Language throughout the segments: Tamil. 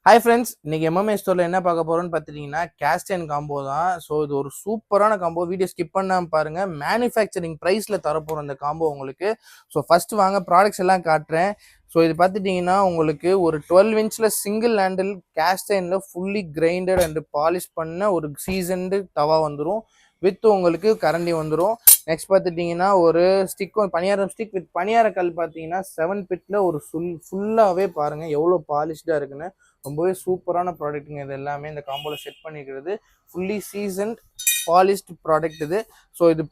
ஹாய் ஃப்ரெண்ட்ஸ், இன்னைக்கு எம்எம்ஏ ஸ்டோரில் என்ன பார்க்க போகிறோன்னு பார்த்துட்டிங்கன்னா கேஸ்ட் அண்ட் காம்போ தான். ஸோ இது ஒரு சூப்பரான காம்போ. வீடியோ ஸ்கிப் பண்ணாமல் பாருங்கள். மேனுஃபேக்சரிங் ப்ரைஸில் தரப்போகிற இந்த காம்போ உங்களுக்கு. ஸோ ஃபஸ்ட்டு வாங்க ப்ராடக்ட்ஸ் எல்லாம் காட்டுறேன். ஸோ இது பார்த்துட்டிங்கன்னா உங்களுக்கு ஒரு 12 இன்ச்சில் single handle cast until fully grinded and polish பண்ண ஒரு சீசன்டு தவா வந்துடும். வித் உங்களுக்கு கரண்டி வந்துடும். நெக்ஸ்ட் பார்த்துட்டிங்கன்னா ஒரு ஸ்டிக், பணியாரம் ஸ்டிக் வித் பணியார கல் பார்த்தீங்கன்னா 7 பிட்டில் ஒரு ஃபுல்லாகவே பாருங்கள் எவ்வளோ பாலிஷ்டாக இருக்குன்னு. ரொம்பவே சூப்பரான ப்ராடக்ட்டுங்க. இது எல்லாமே இந்த காம்போவில் செட் பண்ணிக்கிறது ஃபுல்லி சீசன்ட் பாலிஷ்டு ப்ராடக்ட் இது. ஸோ இது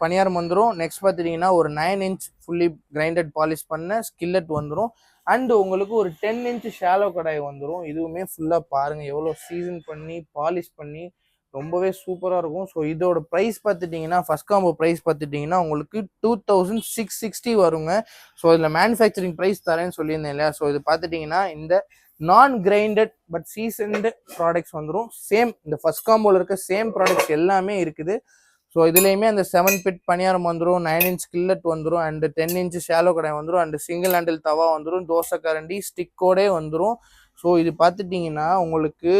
பணியாரம் வந்துடும். நெக்ஸ்ட் பார்த்துட்டிங்கன்னா ஒரு 9 இன்ச் ஃபுல்லி கிரைண்டட் பாலிஷ் பண்ண ஸ்கில்லட் வந்துடும். அண்டு உங்களுக்கு ஒரு 10 இன்ச் ஷாலோ கடாய் வந்துடும். இதுவுமே ஃபுல்லாக பாருங்கள் எவ்வளோ சீசன் பண்ணி பாலிஷ் பண்ணி ரொம்பவே சூப்பராக இருக்கும். ஸோ இதோட ப்ரைஸ் பார்த்துட்டிங்கன்னா ஃபஸ்ட் காம்போ ப்ரைஸ் பார்த்துட்டிங்கன்னா உங்களுக்கு 2660 வருங்க. ஸோ இதில் மேனுஃபேக்சரிங் ப்ரைஸ் தரேன்னு சொல்லியிருந்தேன் இல்லையா. ஸோ இது பார்த்துட்டிங்கன்னா இந்த நான் கிரைண்டட் பட் சீசன்டு ப்ராடக்ட்ஸ் வந்துடும். சேம் இந்த ஃபர்ஸ்ட் காம்போவில் இருக்க சேம் ப்ராடக்ட்ஸ் எல்லாமே இருக்குது. ஸோ இதுலேயுமே அந்த 7 பிட் பணியாரம் வந்துடும், 9 இன்ச் கில்லட் வந்துடும், அண்டு 10 இன்ச் ஷாலோ கடாய் வந்துடும், அண்டு சிங்கிள் ஹேண்டில் தவா வந்துடும், தோசை கரண்டி ஸ்டிக்கோடே வந்துடும். ஸோ இது பார்த்துட்டிங்கன்னா உங்களுக்கு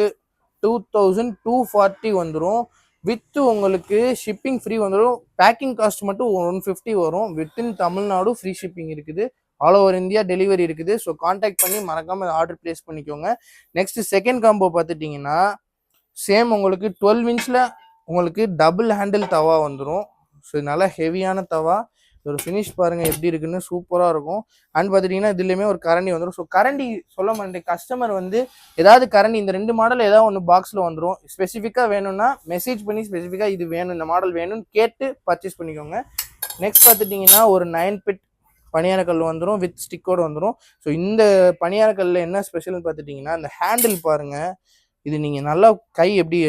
2240 வந்துடும். வித்து உங்களுக்கு ஷிப்பிங் ஃப்ரீ வந்துடும். பேக்கிங் காஸ்ட் மட்டும் 150 வரும். வித்தின் தமிழ்நாடு ஃப்ரீ ஷிப்பிங் இருக்குது. ஆல் ஓவர் இந்தியா டெலிவரி இருக்குது. ஸோ கான்டாக்ட் பண்ணி மறக்காமல் ஆர்டர் பிளேஸ் பண்ணிக்கோங்க. நெக்ஸ்ட் செகண்ட் காம்போ பார்த்துட்டிங்கன்னா சேம் உங்களுக்கு 12 இன்ச்சில் உங்களுக்கு டபுள் ஹேண்டில் தவா வந்துடும். ஸோ நல்லா ஹெவியான தவா. ஒரு ஃபினிஷ் பாருங்கள் எப்படி இருக்குன்னு, சூப்பராக இருக்கும். அண்ட் பார்த்துட்டிங்கன்னா இதுலேயுமே ஒரு கரண்டி வந்துடும். ஸோ கரண்டி சொல்ல மாட்டேன், கஸ்டமர் வந்து ஏதாவது கரண்டி இந்த 2 மாடல் ஏதாவது ஒன்று பாக்ஸில் வந்துடும். ஸ்பெசிஃபிக்காக வேணும்னா மெசேஜ் பண்ணி ஸ்பெசிஃபிக்காக இது வேணும், இந்த மாடல் வேணும்னு கேட்டு பர்ச்சேஸ் பண்ணிக்கோங்க. நெக்ஸ்ட் பார்த்துட்டிங்கன்னா ஒரு 9 பிட் பணியாரக்கல் வந்துடும், வித் ஸ்டிக்கோடு வந்துடும். ஸோ இந்த பணியாரக்கல்லில் என்ன ஸ்பெஷல்னு பார்த்துட்டிங்கன்னா இந்த ஹேண்டில் பாருங்கள். இது நீங்கள் நல்லா கை எப்படி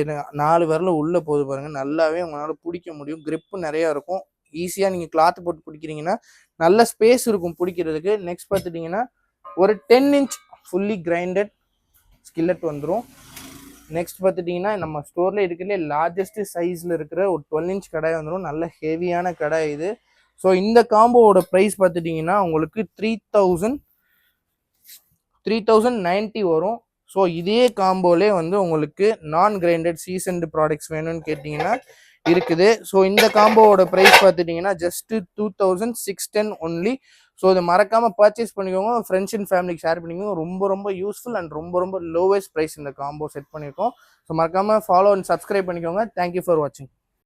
4 விரல உள்ளே போகுது பாருங்கள், நல்லாவே உங்களால் பிடிக்க முடியும். கிரிப்பு நிறையா இருக்கும். ஈஸியாக நீங்கள் கிளாத் போட்டு பிடிக்கிறீங்கன்னா நல்ல ஸ்பேஸ் இருக்கும் பிடிக்கிறதுக்கு. நெக்ஸ்ட் பார்த்துட்டிங்கன்னா ஒரு 10 இன்ச் ஃபுல்லி கிரைண்டட் ஸ்கில்லட் வந்துடும். நெக்ஸ்ட் பார்த்துட்டிங்கன்னா நம்ம ஸ்டோரில் இருக்கிறதுலே லார்ஜஸ்ட் சைஸில் இருக்கிற ஒரு 12 இன்ச் கடாய் வந்துடும். நல்ல ஹெவியான கடாய் இது. ஸோ இந்த காம்போவோட ப்ரைஸ் பார்த்துட்டிங்கன்னா உங்களுக்கு 3090 வரும். ஸோ இதே காம்போலே வந்து உங்களுக்கு நான் கிரைண்டட் சீசன்டு ப்ராடக்ட்ஸ் வேணும்னு கேட்டிங்கன்னா இருக்குது. ஸோ இந்த காம்போவோட ப்ரைஸ் பார்த்துட்டிங்கன்னா ஜஸ்ட்டு 2610 ஒன்லி. ஸோ இதை மறக்காமல் பர்ச்சேஸ் பண்ணிக்கோங்க. ஃப்ரெண்ட்ஸ் அண்ட் ஃபேமிலிக்கு ஷேர் பண்ணிக்கோங்க. ரொம்ப ரொம்ப யூஸ்ஃபுல் அண்ட் ரொம்ப ரொம்ப லோவஸ்ட் ப்ரைஸ் இந்த காம்போ செட் பண்ணியிருக்கோம். ஸோ மறக்காமல் ஃபாலோ அண்ட் சப்ஸ்கிரைப் பண்ணிக்கோங்க. தேங்க்யூ ஃபார் வாட்சிங்.